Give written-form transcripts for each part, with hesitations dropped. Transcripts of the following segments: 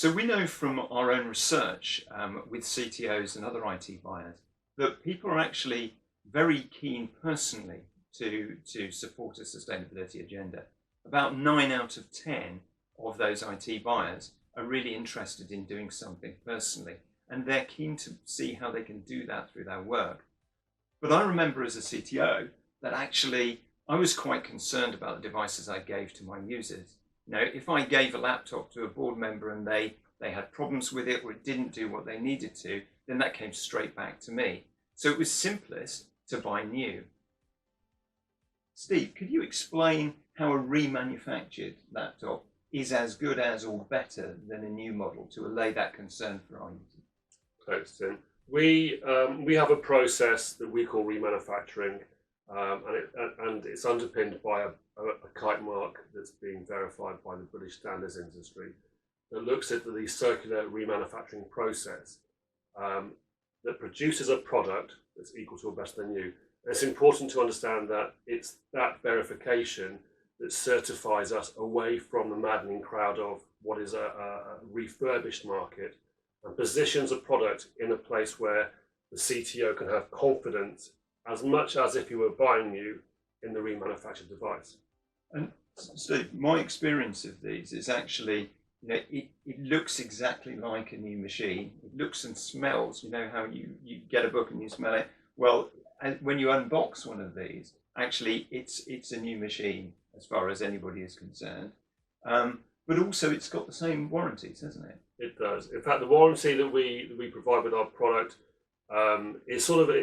So we know from our own research with CTOs and other IT buyers that people are actually very keen personally to support a sustainability agenda. About 9 out of 10 of those IT buyers are really interested in doing something personally, and they're keen to see how they can do that through their work. But I remember as a CTO that actually I was quite concerned about the devices I gave to my users. You know, if I gave a laptop to a board member and they had problems with it or it didn't do what they needed to, then that came straight back to me. So it was simplest to buy new. Steve, could you explain how a remanufactured laptop is as good as or better than a new model to allay that concern for our users? Thanks, Tim. We have a process that we call remanufacturing, and it's underpinned by a kite mark that's being verified by the British Standards Industry that looks at the circular remanufacturing process that produces a product that's equal to or better than new. And it's important to understand that it's that verification that certifies us away from the maddening crowd of what is a refurbished market and positions a product in a place where the CTO can have confidence as much as if he were buying new in the remanufactured device. And Steve, my experience of these is actually, you know, it looks exactly like a new machine. It looks and smells, you know how you get a book and you smell it. Well, when you unbox one of these, actually it's a new machine as far as anybody is concerned. But also it's got the same warranties, hasn't it? It does. In fact, the warranty that we provide with our product is sort of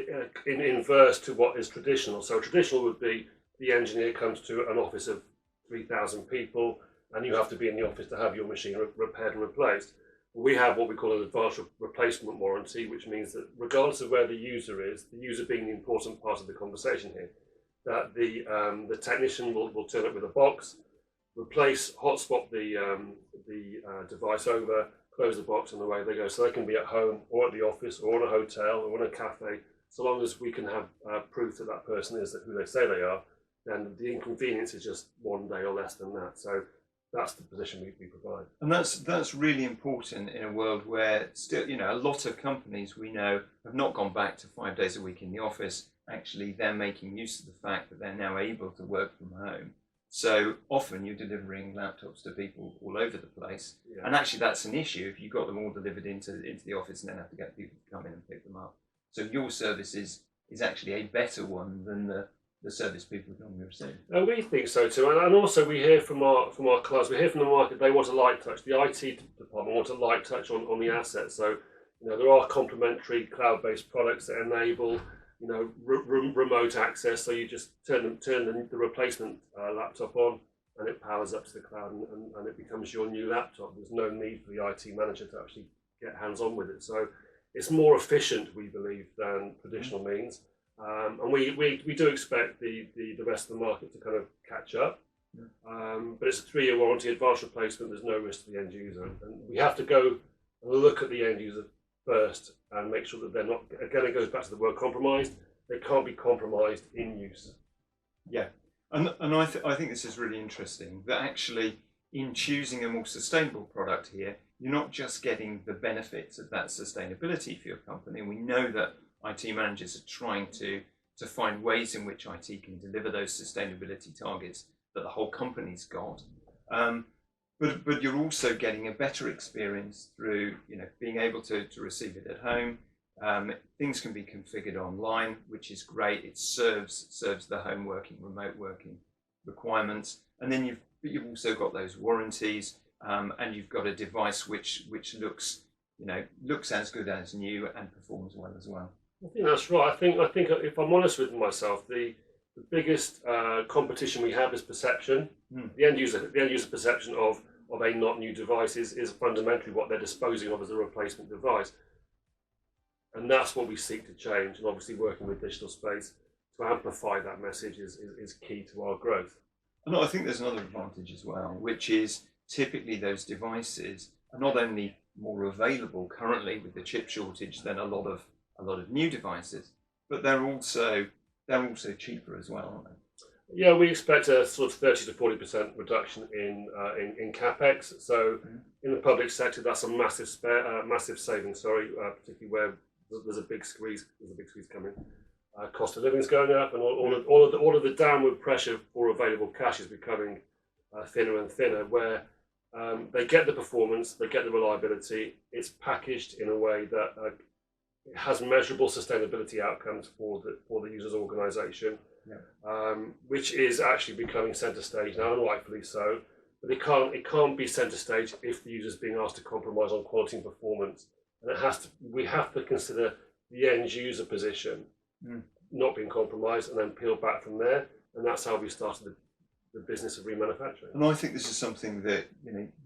in inverse to what is traditional. So traditional would be the engineer comes to an office of 3,000 people and you have to be in the office to have your machine repaired and replaced. We have what we call an advanced replacement warranty, which means that regardless of where the user is, the user being the important part of the conversation here, that the technician will turn up with a box, replace, hotspot the device over, close the box, and away they go. So they can be at home or at the office or in a hotel or in a cafe. So long as we can have proof that that person is who they say they are, then the inconvenience is just 1 day or less than that. So that's the position we provide. And that's really important in a world where still, you know, a lot of companies we know have not gone back to 5 days a week in the office. Actually, they're making use of the fact that they're now able to work from home. So often you're delivering laptops to people all over the place. Yeah. And actually that's an issue if you've got them all delivered into the office and then have to get people to come in and pick them up. So your service is actually a better one than the service people normally receive. We think so too, and also we hear from our clients, we hear from the market they want a light touch. The IT department wants a light touch on the asset. So you know there are complementary cloud-based products that enable remote access. So you just turn the replacement laptop on, and it powers up to the cloud, and it becomes your new laptop. There's no need for the IT manager to actually get hands-on with it. So it's more efficient, we believe, than traditional means. And we do expect the rest of the market to kind of catch up. But it's a 3-year warranty, advanced replacement, there's no risk to the end user. And we have to go and look at the end user first and make sure that they're not, again, it goes back to the word compromised, they can't be compromised in use. Yeah, and I think this is really interesting, that actually in choosing a more sustainable product here, you're not just getting the benefits of that sustainability for your company. We know that IT managers are trying to find ways in which IT can deliver those sustainability targets that the whole company's got. But you're also getting a better experience through being able to receive it at home. Things can be configured online, which is great. It serves the home working, remote working requirements. And then you've also got those warranties, and you've got a device which looks as good as new and performs well as well. I think that's right. I think if I'm honest with myself, the biggest competition we have is perception. The end user perception of a not new device is fundamentally what they're disposing of as a replacement device. And that's what we seek to change. And obviously working with Digital Space to amplify that message is key to our growth. And I think there's another advantage as well, which is typically those devices are not only more available currently with the chip shortage than a lot of new devices, but they're also cheaper as well, aren't they? Yeah, we expect a sort of 30 to 40% reduction in capex. So in the public sector, that's a massive saving. Sorry, particularly where there's a big squeeze. There's a big squeeze coming. Cost of living is going up, and all of the downward pressure for available cash is becoming thinner and thinner. Where they get the performance, they get the reliability. It's packaged in a way that it has measurable sustainability outcomes for the user's organisation. Yeah. Which is actually becoming centre stage now, and rightfully so. But it can't be centre stage if the user's being asked to compromise on quality and performance, and we have to consider the end user position not being compromised, and then peel back from there. And that's how we started the business of remanufacturing. And I think this is something that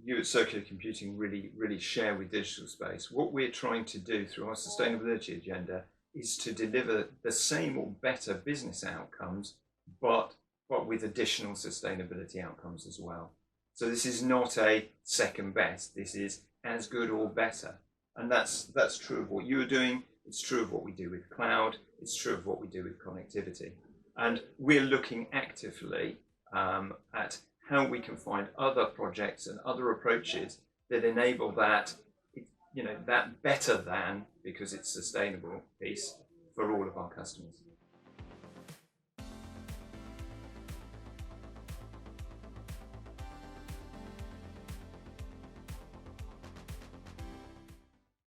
you at Circular Computing really share with Digital Space. What we're trying to do through our sustainability agenda is to deliver the same or better business outcomes, but with additional sustainability outcomes as well. So this is not a second best. This is as good or better, and that's true of what you are doing. It's true of what we do with cloud. It's true of what we do with connectivity, and we're looking actively at how we can find other projects and other approaches that enable that, that better than, because it's sustainable, piece for all of our customers.